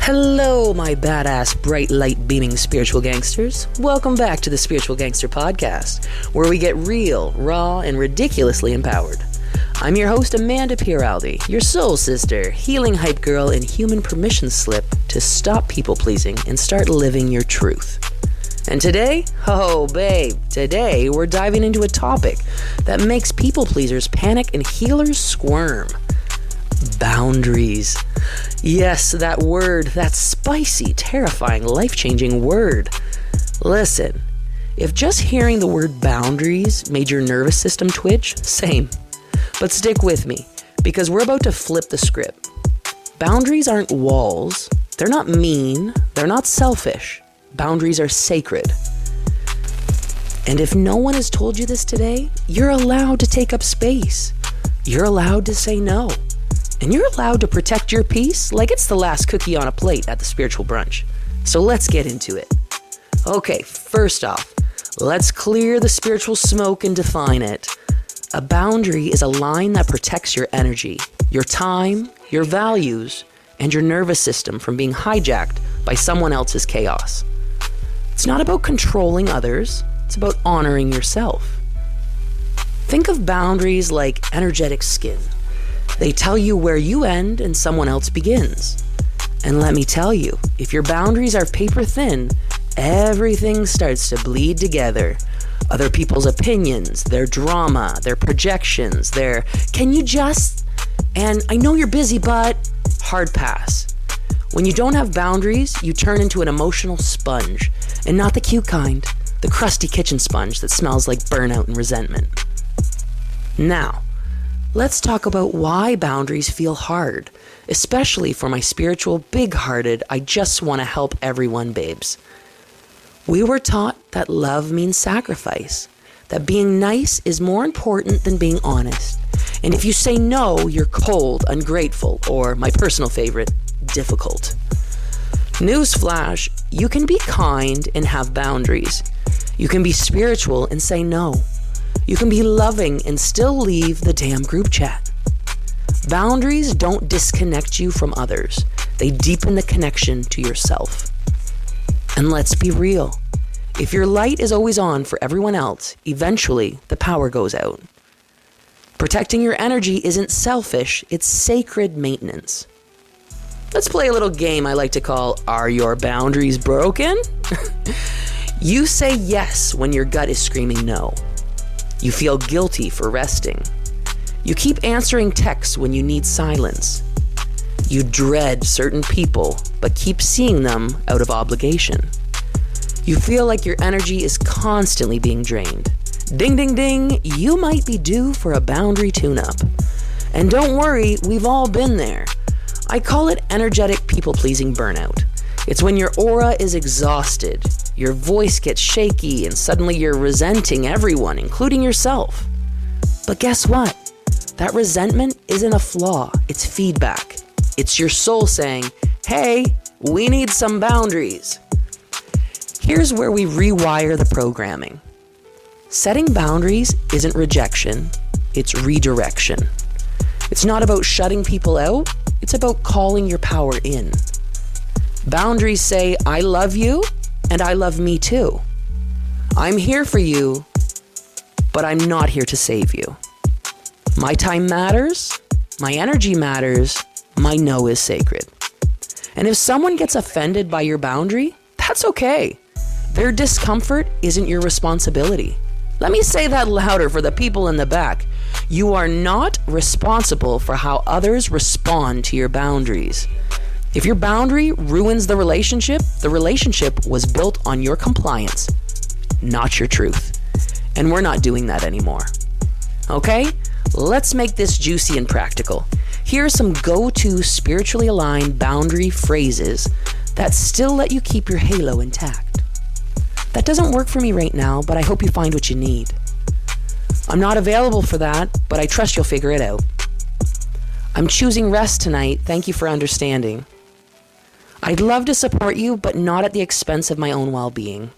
Hello, my badass, bright light beaming spiritual gangsters. Welcome back to the Spiritual Gangster Podcast, where we get real, raw, and ridiculously empowered. I'm your host, Amanda Pieraldi, your soul sister, healing hype girl, and human permission slip to stop people pleasing and start living your truth. And today, oh babe, today we're diving into a topic that makes people pleasers panic and healers squirm. Boundaries. Yes, that word, that spicy, terrifying, life-changing word. Listen, if just hearing the word boundaries made your nervous system twitch, same. But stick with me, because we're about to flip the script. Boundaries aren't walls. They're not mean. They're not selfish. Boundaries are sacred. And if no one has told you this today, you're allowed to take up space. You're allowed to say no. And you're allowed to protect your peace like it's the last cookie on a plate at the spiritual brunch. So let's get into it. Okay, first off, let's clear the spiritual smoke and define it. A boundary is a line that protects your energy, your time, your values, and your nervous system from being hijacked by someone else's chaos. It's not about controlling others, it's about honoring yourself. Think of boundaries like energetic skin. They tell you where you end and someone else begins. And let me tell you, if your boundaries are paper thin, everything starts to bleed together. Other people's opinions, their drama, their projections, their can you just, and I know you're busy, but hard pass. When you don't have boundaries, you turn into an emotional sponge, and not the cute kind, the crusty kitchen sponge that smells like burnout and resentment. Now, let's talk about why boundaries feel hard, especially for my spiritual, big-hearted, I just want to help everyone babes. We were taught that love means sacrifice, that being nice is more important than being honest. And if you say no, you're cold, ungrateful, or my personal favorite, difficult. Newsflash, you can be kind and have boundaries. You can be spiritual and say no. You can be loving and still leave the damn group chat. Boundaries don't disconnect you from others. They deepen the connection to yourself. And let's be real. If your light is always on for everyone else, eventually the power goes out. Protecting your energy isn't selfish, it's sacred maintenance. Let's play a little game I like to call, Are Your Boundaries Broken? You say yes when your gut is screaming no. You feel guilty for resting. You keep answering texts when you need silence. You dread certain people, but keep seeing them out of obligation. You feel like your energy is constantly being drained. Ding, ding, ding, you might be due for a boundary tune-up. And don't worry, we've all been there. I call it energetic people-pleasing burnout. It's when your aura is exhausted, your voice gets shaky, and suddenly you're resenting everyone, including yourself. But guess what? That resentment isn't a flaw, it's feedback. It's your soul saying, hey, we need some boundaries. Here's where we rewire the programming. Setting boundaries isn't rejection, it's redirection. It's not about shutting people out, it's about calling your power in. Boundaries say, I love you, and I love me too. I'm here for you, but I'm not here to save you. My time matters, my energy matters, my no is sacred. And if someone gets offended by your boundary, that's okay. Their discomfort isn't your responsibility. Let me say that louder for the people in the back. You are not responsible for how others respond to your boundaries. If your boundary ruins the relationship was built on your compliance, not your truth. And we're not doing that anymore. Okay? Let's make this juicy and practical. Here are some go-to spiritually aligned boundary phrases that still let you keep your halo intact. That doesn't work for me right now, but I hope you find what you need. I'm not available for that, but I trust you'll figure it out. I'm choosing rest tonight. Thank you for understanding. I'd love to support you, but not at the expense of my own well-being.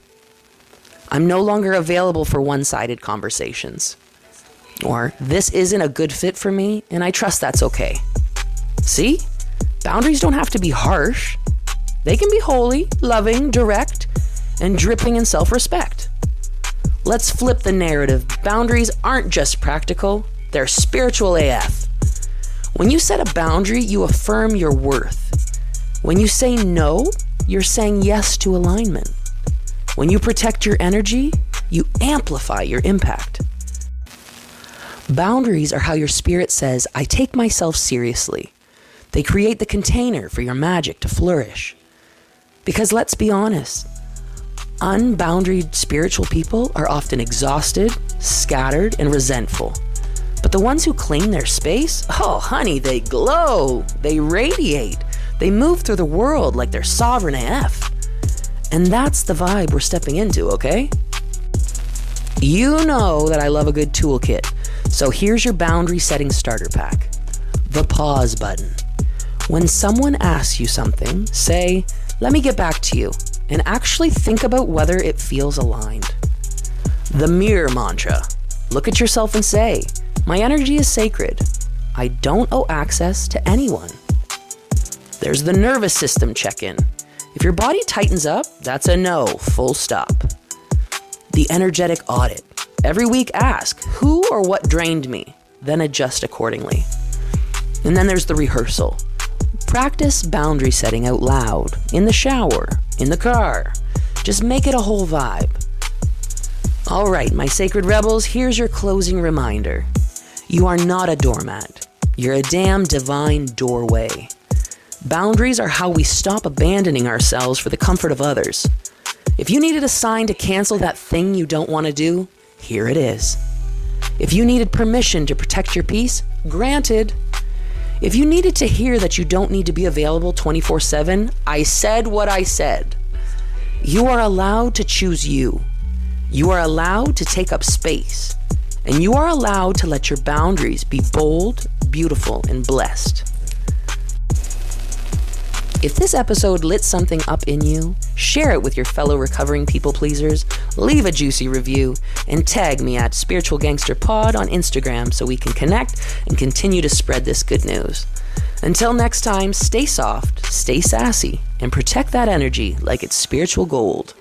I'm no longer available for one-sided conversations. Or, this isn't a good fit for me, and I trust that's okay. See? Boundaries don't have to be harsh. They can be holy, loving, direct, and dripping in self-respect. Let's flip the narrative. Boundaries aren't just practical, they're spiritual AF. When you set a boundary, you affirm your worth. When you say no, you're saying yes to alignment. When you protect your energy, you amplify your impact. Boundaries are how your spirit says, I take myself seriously. They create the container for your magic to flourish. Because let's be honest, unboundaried spiritual people are often exhausted, scattered, and resentful. But the ones who claim their space, oh honey, they glow, they radiate, they move through the world like they're sovereign AF. And that's the vibe we're stepping into, okay? You know that I love a good toolkit, so here's your boundary setting starter pack. The pause button. When someone asks you something, say, let me get back to you, and actually think about whether it feels aligned. The mirror mantra. Look at yourself and say, my energy is sacred. I don't owe access to anyone. There's the nervous system check-in. If your body tightens up, that's a no, full stop. The energetic audit. Every week ask, who or what drained me? Then adjust accordingly. And then there's the rehearsal. Practice boundary setting out loud, in the shower, in the car. Just make it a whole vibe. All right, my sacred rebels, here's your closing reminder. You are not a doormat. You're a damn divine doorway. Boundaries are how we stop abandoning ourselves for the comfort of others. If you needed a sign to cancel that thing you don't want to do, here it is. If you needed permission to protect your peace, granted. If you needed to hear that you don't need to be available 24/7, I said what I said. You are allowed to choose you. You are allowed to take up space. And you are allowed to let your boundaries be bold, beautiful, and blessed. If this episode lit something up in you, share it with your fellow recovering people pleasers, leave a juicy review, and tag me at Spiritual Gangster Pod on Instagram so we can connect and continue to spread this good news. Until next time, stay soft, stay sassy, and protect that energy like it's spiritual gold.